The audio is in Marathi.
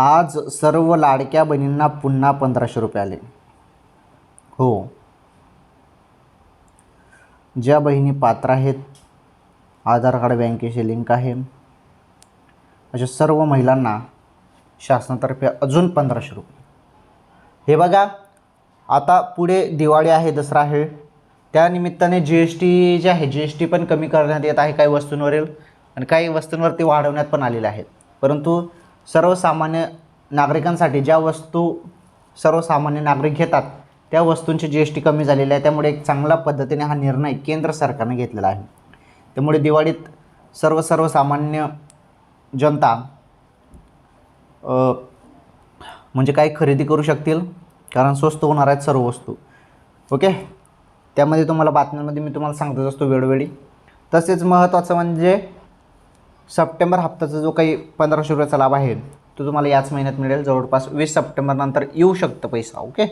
आज सर्व लाडक्या बहिणींना पुन्हा 1500 रुपये आले. हो, ज्या बहिणी पात्र आहेत, आधार कार्ड बँकेशी लिंक आहे, अशा सर्व महिलांना शासनातर्फे अजून 1500 रुपये. हे बघा, आता पुढे दिवाळी आहे, दसरा आहे, त्यानिमित्ताने GST जे आहे GST पण कमी करण्यात येत आहे काही वस्तूंवरील, आणि काही वस्तूंवरती वाढवण्यात पण आलेले आहेत. परंतु सर्वसामान्य नागरिकांसाठी ज्या वस्तू सर्वसामान्य नागरिक घेतात त्या वस्तूंची GST कमी झालेली आहे. त्यामुळे एक चांगल्या पद्धतीने हा निर्णय केंद्र सरकारने घेतलेला आहे. त्यामुळे दिवाळीत सर्वसामान्य जनता म्हणजे काही खरेदी करू शकतील, कारण स्वस्त होणार आहेत सर्व वस्तू. ओके, त्यामध्ये तुम्हाला बातम्यांमध्ये मी तुम्हाला सांगतच असतो वेळोवेळी. तसेच महत्त्वाचं म्हणजे सप्टेंबर हप्त्याचा जो काही 1500 रुपयाचा लाभ आहे तो तुम्हाला याच महिन्यात मिळेल. जवळपास 20 सप्टेंबर नंतर येऊ शकतं पैसा. ओके.